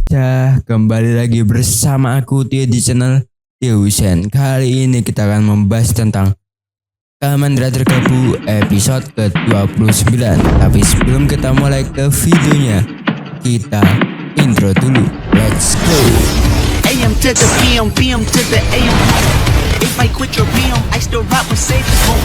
Kembali lagi bersama aku Tio di channel Tio Husen. Kali ini kita akan membahas tentang Kamen Rider Gabu episode ke-29. Tapi sebelum kita mulai ke videonya, kita intro dulu. Let's go. AM to the PM, PM to the AM. If I quit your PM, I still rock with Savior's home.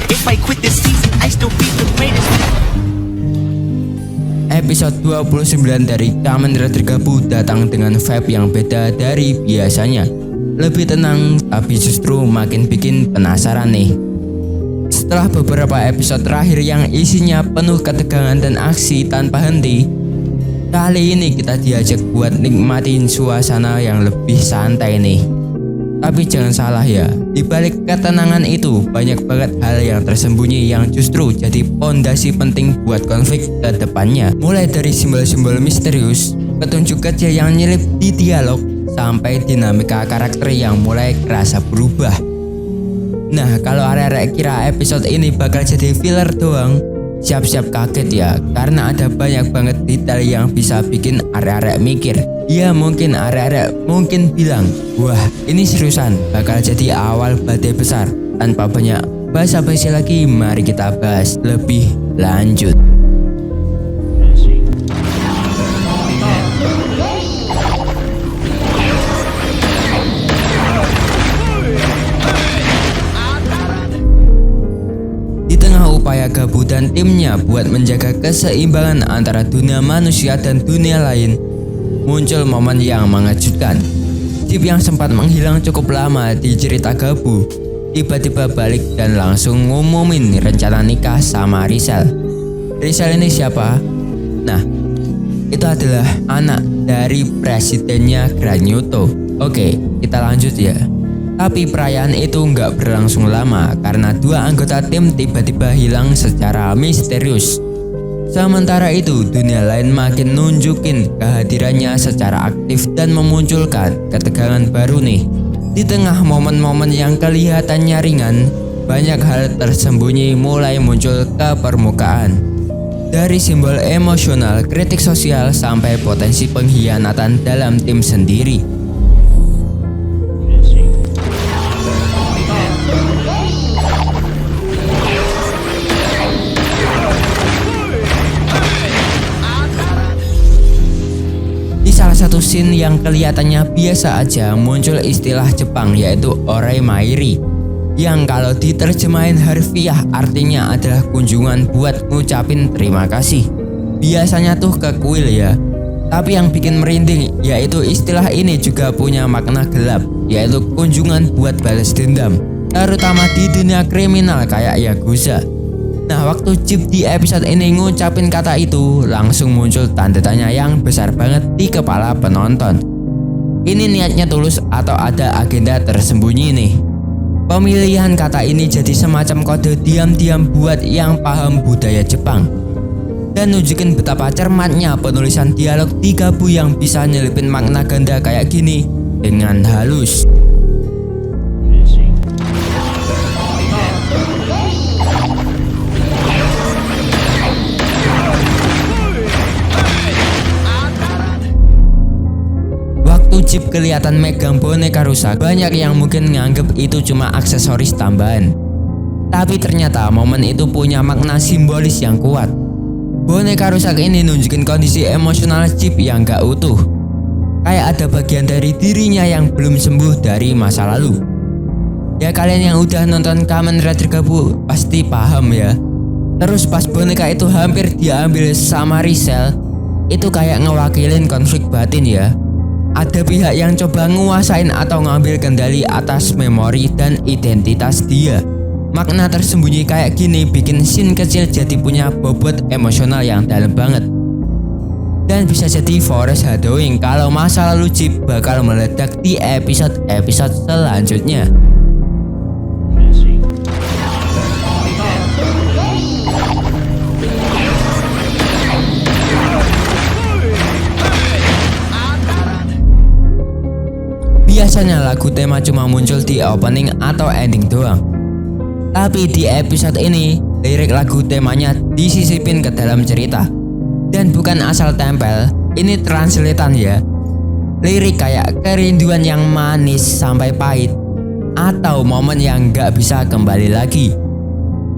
If I quit this season, I still be the greatest. Episode 29 dari Kamen Rider Gabu datang dengan vibe yang beda dari biasanya. Lebih tenang, tapi justru makin bikin penasaran nih. Setelah beberapa episode terakhir yang isinya penuh ketegangan dan aksi tanpa henti, kali ini kita diajak buat nikmatin suasana yang lebih santai nih. Tapi jangan salah ya, di balik ketenangan itu banyak banget hal yang tersembunyi yang justru jadi pondasi penting buat konflik ke depannya. Mulai dari simbol-simbol misterius, petunjuk kecil yang nyelip di dialog, sampai dinamika karakter yang mulai kerasa berubah. Nah, kalau arek-arek kira episode ini bakal jadi filler doang, siap-siap kaget ya, karena ada banyak banget detail yang bisa bikin arek-arek mikir. Ya mungkin arek-arek mungkin bilang, wah ini seriusan bakal jadi awal badai besar. Tanpa banyak basa-basi lagi, mari kita bahas lebih lanjut. Di tengah upaya Gabu dan timnya buat menjaga keseimbangan antara dunia manusia dan dunia lain, muncul momen yang mengejutkan. Chip yang sempat menghilang cukup lama di cerita Gabu tiba-tiba balik dan langsung ngumumin rencana nikah sama Rizal. Rizal ini siapa? Nah, itu adalah anak dari presidennya Granyoto. Oke, kita lanjut ya. Tapi perayaan itu nggak berlangsung lama karena dua anggota tim tiba-tiba hilang secara misterius. Sementara itu, dunia lain makin nunjukin kehadirannya secara aktif dan memunculkan ketegangan baru nih. Di tengah momen-momen yang kelihatannya ringan, banyak hal tersembunyi mulai muncul ke permukaan. Dari simbol emosional, kritik sosial, sampai potensi pengkhianatan dalam tim sendiri. Salah satu scene yang kelihatannya biasa aja muncul istilah Jepang yaitu Oraimairi, yang kalau diterjemahin harfiah artinya adalah kunjungan buat ngucapin terima kasih. Biasanya tuh ke kuil ya. Tapi yang bikin merinding yaitu istilah ini juga punya makna gelap, yaitu kunjungan buat balas dendam, terutama di dunia kriminal kayak Yakuza. Nah, waktu Chip di episode ini ngucapin kata itu, langsung muncul tanda tanya yang besar banget di kepala penonton. Ini niatnya tulus atau ada agenda tersembunyi nih? Pemilihan kata ini jadi semacam kode diam-diam buat yang paham budaya Jepang, dan nunjukin betapa cermatnya penulisan dialog di Gabu yang bisa nyelipin makna ganda kayak gini dengan halus. Chip kelihatan megang boneka rusak, banyak yang mungkin nganggep itu cuma aksesoris tambahan. Tapi ternyata momen itu punya makna simbolis yang kuat. Boneka rusak ini nunjukin kondisi emosional Chip yang gak utuh. Kayak ada bagian dari dirinya yang belum sembuh dari masa lalu. Ya kalian yang udah nonton Kamen Rider Gabu pasti paham ya. Terus pas boneka itu hampir diambil sama Rizal, itu kayak ngewakilin konflik batin ya. Ada pihak yang coba nguasain atau ngambil kendali atas memori dan identitas dia. Makna tersembunyi kayak gini bikin scene kecil jadi punya bobot emosional yang dalam banget. Dan bisa jadi foreshadowing kalau masa lalu Chip bakal meledak di episode-episode selanjutnya. Biasanya lagu tema cuma muncul di opening atau ending doang. Tapi di episode ini, lirik lagu temanya disisipin ke dalam cerita. Dan bukan asal tempel, ini translatean ya. Lirik kayak kerinduan yang manis sampai pahit, atau momen yang gak bisa kembali lagi.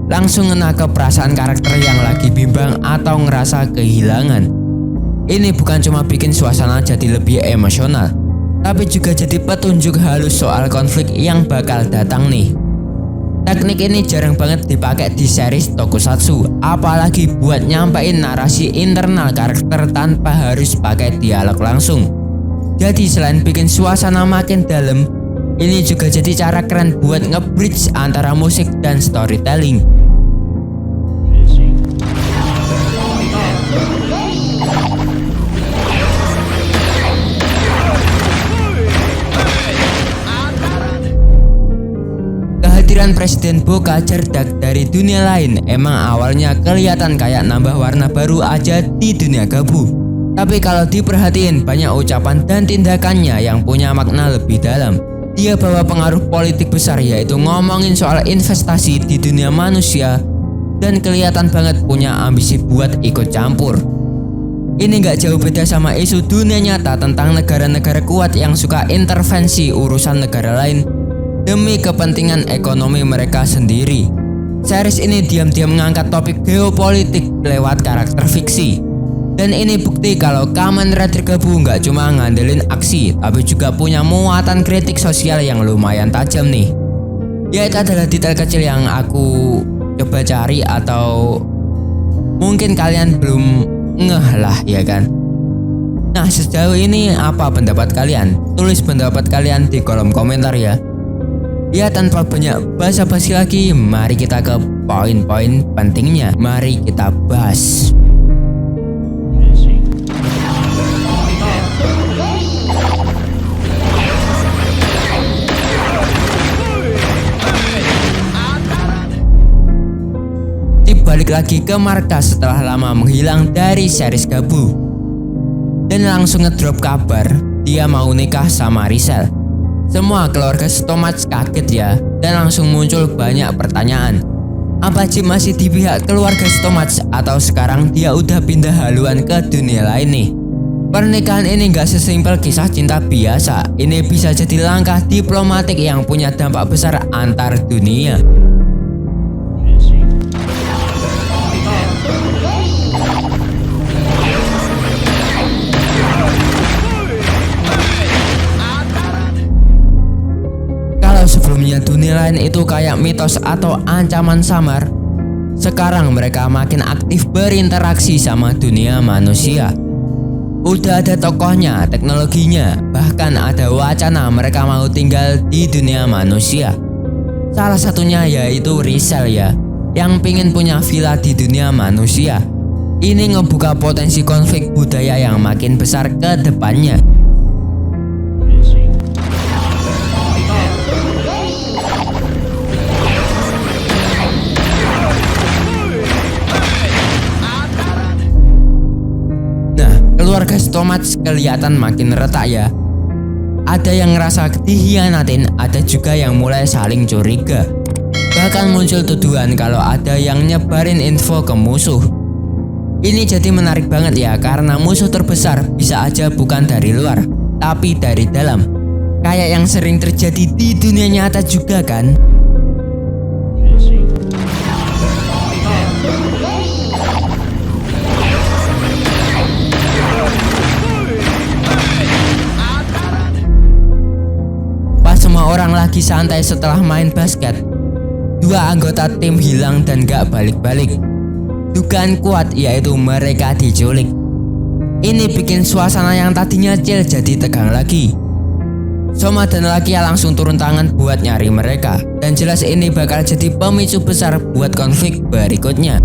Langsung ngena ke perasaan karakter yang lagi bimbang atau ngerasa kehilangan. Ini bukan cuma bikin suasana jadi lebih emosional, tapi juga jadi petunjuk halus soal konflik yang bakal datang nih. Teknik ini jarang banget dipakai di series tokusatsu, apalagi buat nyampein narasi internal karakter tanpa harus pakai dialog langsung. Jadi selain bikin suasana makin dalam, ini juga jadi cara keren buat nge-bridge antara musik dan storytelling. Kehadiran Presiden Boca cerdak dari dunia lain emang awalnya kelihatan kayak nambah warna baru aja di dunia gabu. Tapi kalau diperhatiin, banyak ucapan dan tindakannya yang punya makna lebih dalam. Dia bawa pengaruh politik besar, yaitu ngomongin soal investasi di dunia manusia, dan kelihatan banget punya ambisi buat ikut campur. Ini gak jauh beda sama isu dunia nyata tentang negara-negara kuat yang suka intervensi urusan negara lain demi kepentingan ekonomi mereka sendiri. Series ini diam-diam mengangkat topik geopolitik lewat karakter fiksi. Dan ini bukti kalau Kamen Rider Gabu nggak cuma ngandelin aksi, tapi juga punya muatan kritik sosial yang lumayan tajam nih. Ya, itu adalah detail kecil yang aku coba cari, atau mungkin kalian belum ngeh lah, ya kan? Nah, sejauh ini apa pendapat kalian? Tulis pendapat kalian di kolom komentar ya. Ya, tanpa banyak basa-basi lagi, mari kita ke poin-poin pentingnya. Mari kita bahas. Balik lagi ke markas setelah lama menghilang dari series Gabu, dan langsung ngedrop kabar dia mau nikah sama Rizal. Semua keluarga Stomach kaget ya, dan langsung muncul banyak pertanyaan. Apa Jim masih di pihak keluarga Stomach, atau sekarang dia udah pindah haluan ke dunia lain nih? Pernikahan ini gak sesimpel kisah cinta biasa. Ini bisa jadi langkah diplomatik yang punya dampak besar antar dunia. Sebelumnya dunia lain itu kayak mitos atau ancaman samar, sekarang mereka makin aktif berinteraksi sama dunia manusia. Udah ada tokohnya, teknologinya, bahkan ada wacana mereka mau tinggal di dunia manusia. Salah satunya yaitu Rizal ya, yang pingin punya villa di dunia manusia. Ini ngebuka potensi konflik budaya yang makin besar ke depannya. Keluarga Stomach kelihatan makin retak ya. Ada yang ngerasa dihianatin, ada juga yang mulai saling curiga. Bahkan muncul tuduhan kalau ada yang nyebarin info ke musuh. Ini jadi menarik banget ya, karena musuh terbesar bisa aja bukan dari luar, tapi dari dalam. Kayak yang sering terjadi di dunia nyata juga kan. Orang lagi santai setelah main basket, dua anggota tim hilang dan gak balik-balik. Dugaan kuat yaitu mereka diculik. Ini bikin suasana yang tadinya chill jadi tegang lagi. Soma dan Lakia langsung turun tangan buat nyari mereka, dan jelas ini bakal jadi pemicu besar buat konflik berikutnya.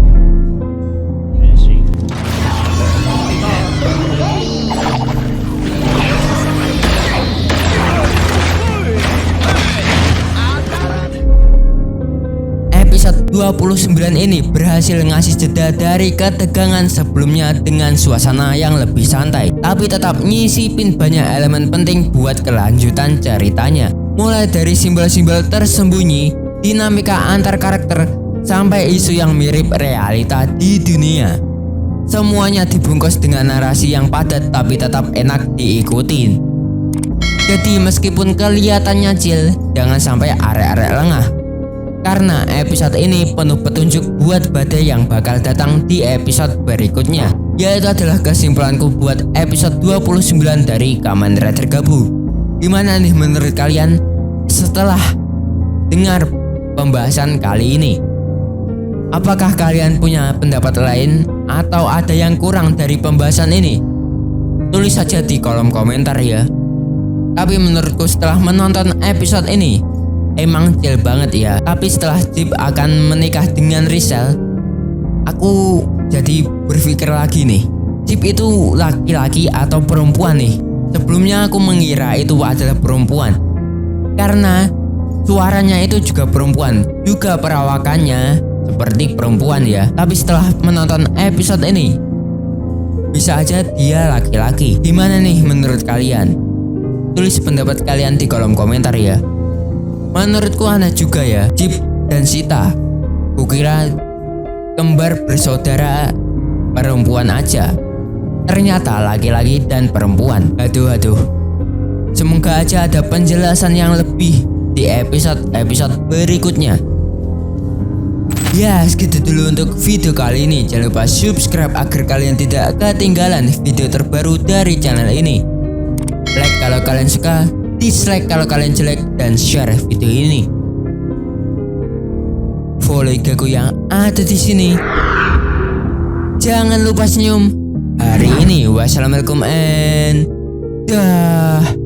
Episode 29 ini berhasil ngasih jeda dari ketegangan sebelumnya dengan suasana yang lebih santai, tapi tetap nyisipin banyak elemen penting buat kelanjutan ceritanya. Mulai dari simbol-simbol tersembunyi, dinamika antar karakter, sampai isu yang mirip realita di dunia. Semuanya dibungkus dengan narasi yang padat tapi tetap enak diikutin. Jadi meskipun kelihatannya chill, jangan sampai arek-arek lengah. Karena episode ini penuh petunjuk buat badai yang bakal datang di episode berikutnya. Yaitu adalah kesimpulanku buat episode 29 dari Kamen Rider Gabu. Gimana nih menurut kalian setelah dengar pembahasan kali ini? Apakah kalian punya pendapat lain atau ada yang kurang dari pembahasan ini? Tulis saja di kolom komentar ya. Tapi menurutku setelah menonton episode ini emang chill banget ya. Tapi setelah Jeep akan menikah dengan Rizal, aku jadi berpikir lagi nih, Jeep itu laki-laki atau perempuan nih? Sebelumnya aku mengira itu adalah perempuan karena suaranya itu juga perempuan, juga perawakannya seperti perempuan ya. Tapi setelah menonton episode ini, bisa aja dia laki-laki. Gimana nih menurut kalian? Tulis pendapat kalian di kolom komentar ya. Menurutku aneh juga ya, Jeep dan Sita. Kukira kembar bersaudara perempuan aja, ternyata laki-laki dan perempuan. Aduh. Semoga aja ada penjelasan yang lebih di episode berikutnya. Ya, segitu dulu untuk video kali ini. Jangan lupa subscribe agar kalian tidak ketinggalan video terbaru dari channel ini. Like kalau kalian suka, dislike kalau kalian jelek, dan share video ini. Follow IG-ku yang ada di sini. Jangan lupa senyum hari ini. Wassalamualaikum and dah.